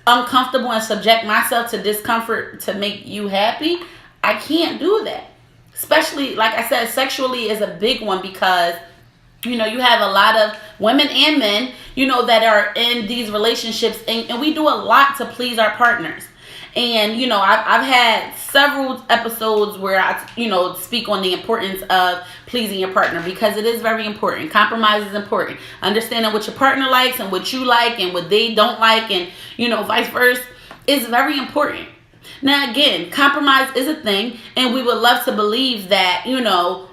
uncomfortable and subject myself to discomfort to make you happy? I can't do that. Especially, like I said, sexually is a big one, because you have a lot of women and men, that are in these relationships, and we do a lot to please our partners. And, I've had several episodes where I, speak on the importance of pleasing your partner, because it is very important. Compromise is important. Understanding what your partner likes and what you like and what they don't like, and, vice versa, is very important. Now, again, compromise is a thing, and we would love to believe that,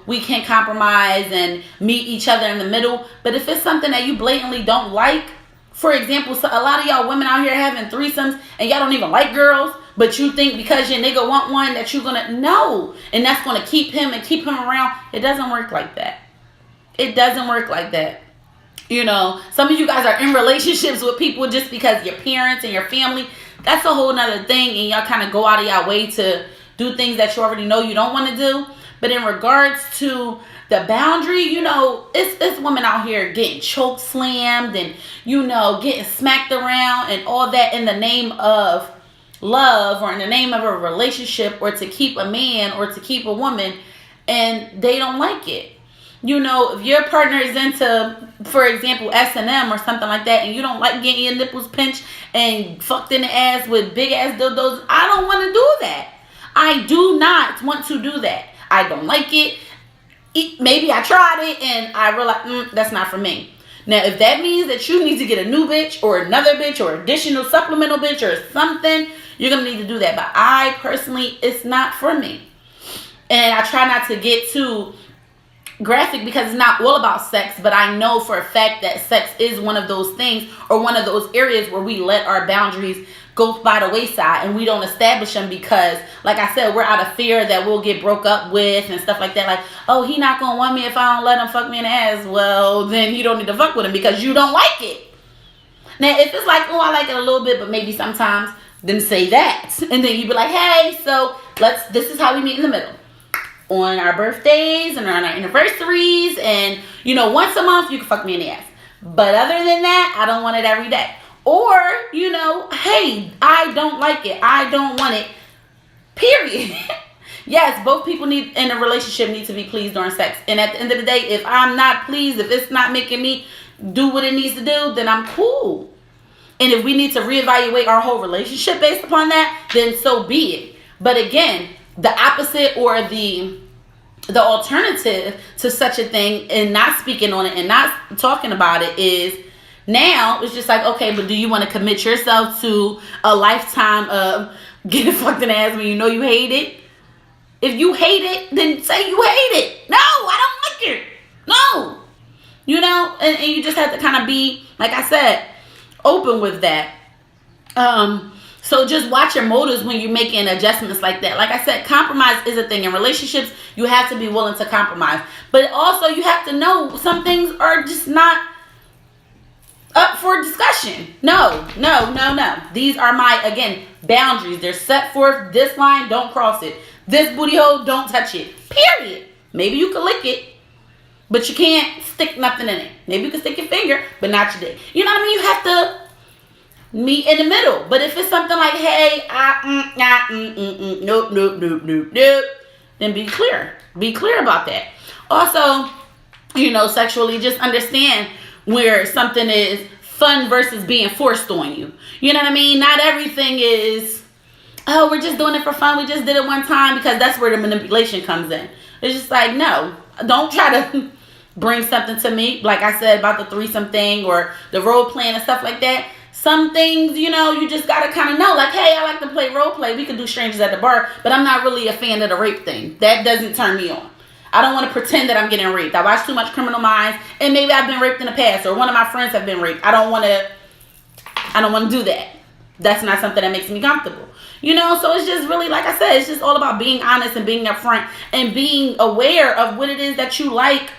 we can compromise and meet each other in the middle. But if it's something that you blatantly don't like, for example, so a lot of y'all women out here having threesomes, and y'all don't even like girls, but you think because your nigga want one that you're going to, no, and that's going to keep him around. It doesn't work like that. It doesn't work like that. Some of you guys are in relationships with people just because your parents and your family. That's a whole nother thing, and y'all kind of go out of y'all way to do things that you already know you don't want to do. But in regards to the boundary, it's women out here getting choke slammed and, getting smacked around and all that in the name of love, or in the name of a relationship, or to keep a man or to keep a woman, and they don't like it. If your partner is into, for example, S&M or something like that, and you don't like getting your nipples pinched and fucked in the ass with big ass dildos, I don't want to do that. I do not want to do that. I don't like it. Maybe I tried it and I realized that's not for me. Now, if that means that you need to get a new bitch or another bitch or additional supplemental bitch or something, you're going to need to do that. But I personally, it's not for me. And I try not to get too graphic, because it's not all about sex, but I know for a fact that sex is one of those things, or one of those areas where we let our boundaries go by the wayside, and we don't establish them because, like I said, we're out of fear that we'll get broke up with and stuff like that. Like, oh, he not gonna want me if I don't let him fuck me in the ass. Well, then you don't need to fuck with him because you don't like it. Now, if it's like, oh, I like it a little bit, but maybe sometimes, then say that, and then you be like, hey, so this is how we meet in the middle. On our birthdays and on our anniversaries, and once a month you can fuck me in the ass. But other than that, I don't want it every day. Or, hey, I don't like it. I don't want it. Period. Yes, both people in a relationship need to be pleased during sex. And at the end of the day, if I'm not pleased, if it's not making me do what it needs to do, then I'm cool. And if we need to reevaluate our whole relationship based upon that, then so be it. But again, the opposite or the alternative to such a thing and not speaking on it and not talking about it is now it's just like, okay, but do you want to commit yourself to a lifetime of getting fucked in the ass when you know you hate it? If you hate it, then say you hate it. No, I don't like it. No. And you just have to kind of be, like I said, open with that. So just watch your motives when you're making adjustments like that. Like I said, compromise is a thing. In relationships, you have to be willing to compromise. But also you have to know some things are just not up for discussion. No. These are my, again, boundaries. They're set forth. This line, don't cross it. This booty hole, don't touch it. Period. Maybe you can lick it, but you can't stick nothing in it. Maybe you can stick your finger, but not your dick. You know what I mean? You have to meet in the middle. But if it's something like, hey, nope, then be clear. Be clear about that. Also, sexually, just understand where something is fun versus being forced on you. You know what I mean? Not everything is, oh, we're just doing it for fun. We just did it one time, because that's where the manipulation comes in. It's just like, no, don't try to bring something to me. Like I said about the threesome thing or the role playing and stuff like that. Some things, you just got to kind of know, like, hey, I like to play role play. We can do strangers at the bar, but I'm not really a fan of the rape thing. That doesn't turn me on. I don't want to pretend that I'm getting raped. I watch too much Criminal Minds, and maybe I've been raped in the past, or one of my friends have been raped. I don't want to do that. That's not something that makes me comfortable. So it's just really, like I said, it's just all about being honest and being upfront and being aware of what it is that you like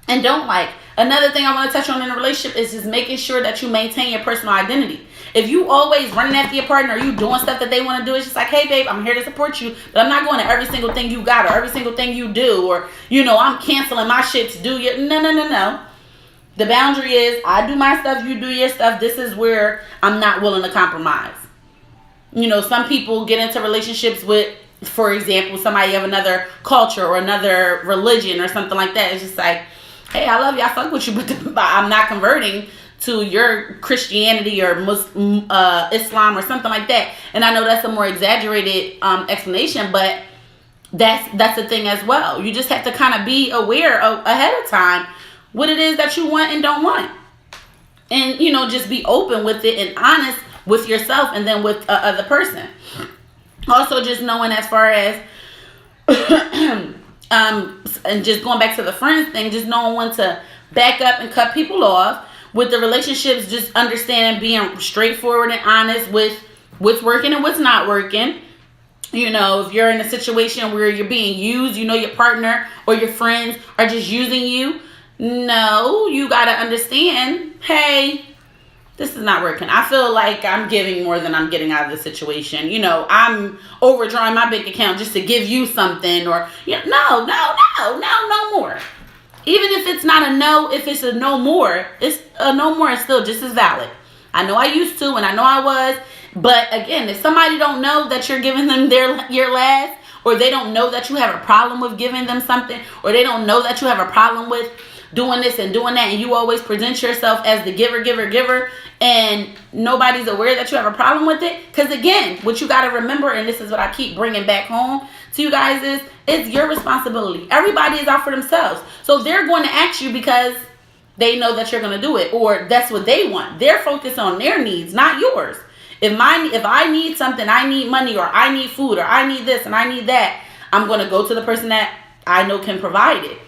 and don't like. Another thing I want to touch on in a relationship is just making sure that you maintain your personal identity. If you always running after your partner, or you doing stuff that they want to do, it's just like, hey, babe, I'm here to support you, but I'm not going to every single thing you got or every single thing you do, or, I'm canceling my shit to do your... No. The boundary is, I do my stuff, you do your stuff. This is where I'm not willing to compromise. Some people get into relationships with, for example, somebody of another culture or another religion or something like that. It's just like, hey, I love you, I fuck with you, but I'm not converting to your Christianity or Muslim, Islam or something like that. And I know that's a more exaggerated explanation, but that's the thing as well. You just have to kind of be aware of ahead of time what it is that you want and don't want. And, just be open with it and honest with yourself and then with other person. Also, just knowing as far as, and just going back to the friends thing, just knowing when to back up and cut people off. With the relationships, just understanding, being straightforward and honest with what's working and what's not working. If you're in a situation where you're being used, your partner or your friends are just using you. No, you got to understand, hey, this is not working. I feel like I'm giving more than I'm getting out of the situation. I'm overdrawing my bank account just to give you something, or, no more. Even if it's not a no, if it's a no more, it's a no more is still just as valid. I know I used to, and I know I was, but again, if somebody don't know that you're giving them your last, or they don't know that you have a problem with giving them something, or they don't know that you have a problem with doing this and doing that, and you always present yourself as the giver, and nobody's aware that you have a problem with it. Because again, what you got to remember, and this is what I keep bringing back home to you guys, is it's your responsibility. Everybody is out for themselves, so they're going to ask you because they know that you're going to do it, or that's what they want. They're focused on their needs, not yours. If I need something, I need money, or I need food, or I need this and I need that, I'm going to go to the person that I know can provide it.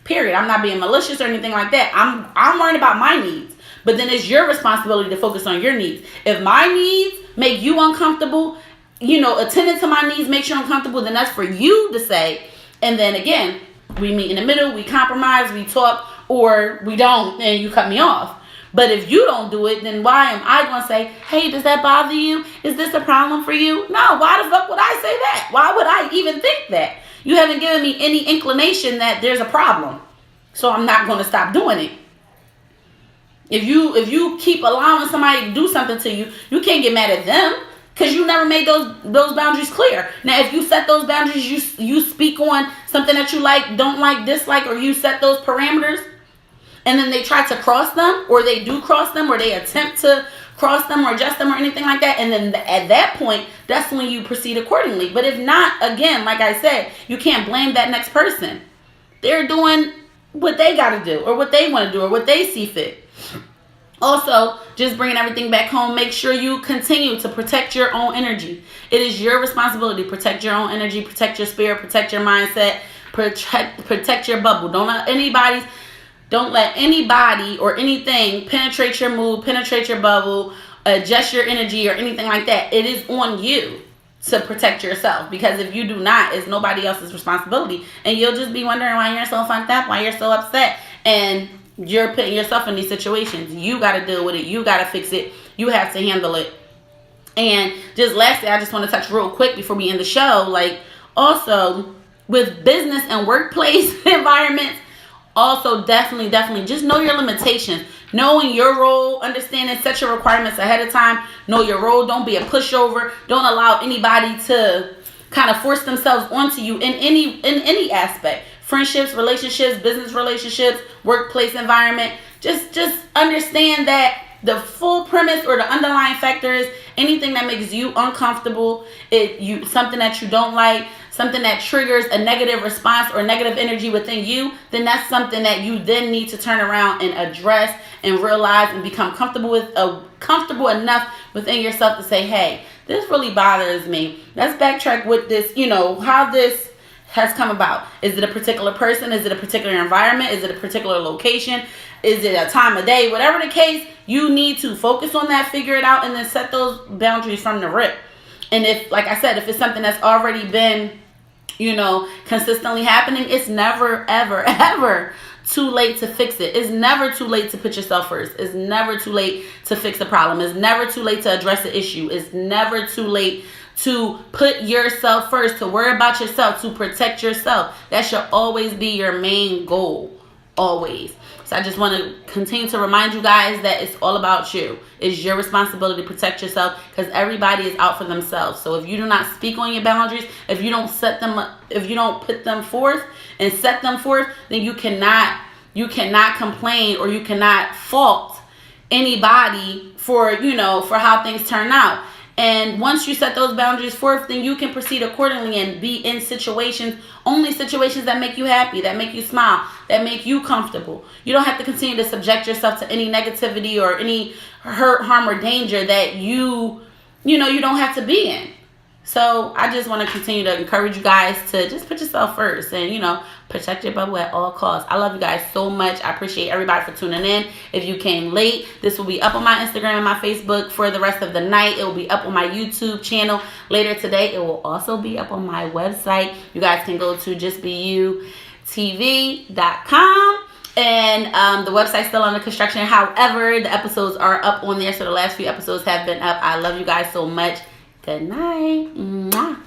Period. I'm not being malicious or anything like that. I'm worrying about my needs. But then it's your responsibility to focus on your needs. If my needs make you uncomfortable, attending to my needs makes you uncomfortable, then that's for you to say. And then again, we meet in the middle, we compromise, we talk, or we don't, and you cut me off. But if you don't do it, then why am I going to say, hey, does that bother you? Is this a problem for you? No, why the fuck would I say that? Why would I even think that? You haven't given me any inclination that there's a problem. So I'm not going to stop doing it. If you keep allowing somebody to do something to you, you can't get mad at them because you never made those boundaries clear. Now, if you set those boundaries, you speak on something that you like, don't like, dislike, or you set those parameters, and then they try to cross them, or they do cross them, or they attempt to cross them or adjust them or anything like that, and then at that point, that's when you proceed accordingly. But if not, again, like I said, you can't blame that next person. They're doing what they got to do, or what they want to do, or what they see fit. Also, just bringing everything back home, make sure you continue to protect your own energy. It is your responsibility. Protect your own energy, protect your spirit, protect your mindset, protect your bubble. Don't let anybody or anything penetrate your mood, penetrate your bubble, adjust your energy or anything like that. It is on you to protect yourself, because if you do not, it's nobody else's responsibility, and you'll just be wondering why you're so fucked up, why you're so upset, and you're putting yourself in these situations. You got to deal with it. You got to fix it. You have to handle it. And just lastly, I just want to touch real quick before we end the show. Like, also with business and workplace environments, also definitely just know your limitations. Knowing your role, understanding, set your requirements ahead of time. Know your role. Don't be a pushover. Don't allow anybody to kind of force themselves onto you in any aspect. Friendships, relationships, business relationships, workplace environment. Just understand that the full premise or the underlying factor is anything that makes you uncomfortable, something that you don't like, something that triggers a negative response or negative energy within you, then that's something that you then need to turn around and address and realize and become comfortable enough within yourself to say, hey, this really bothers me. Let's backtrack with this, how this has come about. Is it a particular person? Is it a particular environment? Is it a particular location? Is it a time of day? Whatever the case, you need to focus on that, figure it out, and then set those boundaries from the rip. And if, like I said, if it's something that's already been, consistently happening, it's never, ever, ever too late to fix it. It's never too late to put yourself first. It's never too late to fix the problem. It's never too late to address the issue. It's never too late to put yourself first, to worry about yourself, to protect yourself. That should always be your main goal. Always. So I just want to continue to remind you guys that it's all about you. It's your responsibility to protect yourself, because everybody is out for themselves. So if you do not speak on your boundaries, if you don't set them up, if you don't put them forth and set them forth, then you cannot complain, or you cannot fault anybody for how things turn out. And once you set those boundaries forth, then you can proceed accordingly and be in only situations that make you happy, that make you smile, that make you comfortable. You don't have to continue to subject yourself to any negativity or any hurt, harm, or danger that you don't have to be in. So I just want to continue to encourage you guys to just put yourself first and, protect your bubble at all costs. I love you guys so much. I appreciate everybody for tuning in. If you came late, this will be up on my Instagram and my Facebook for the rest of the night. It will be up on my YouTube channel later today. It will also be up on my website. You guys can go to justbeyoutv.com. And the website's still under construction. However, the episodes are up on there. So the last few episodes have been up. I love you guys so much. Good night. Mwah.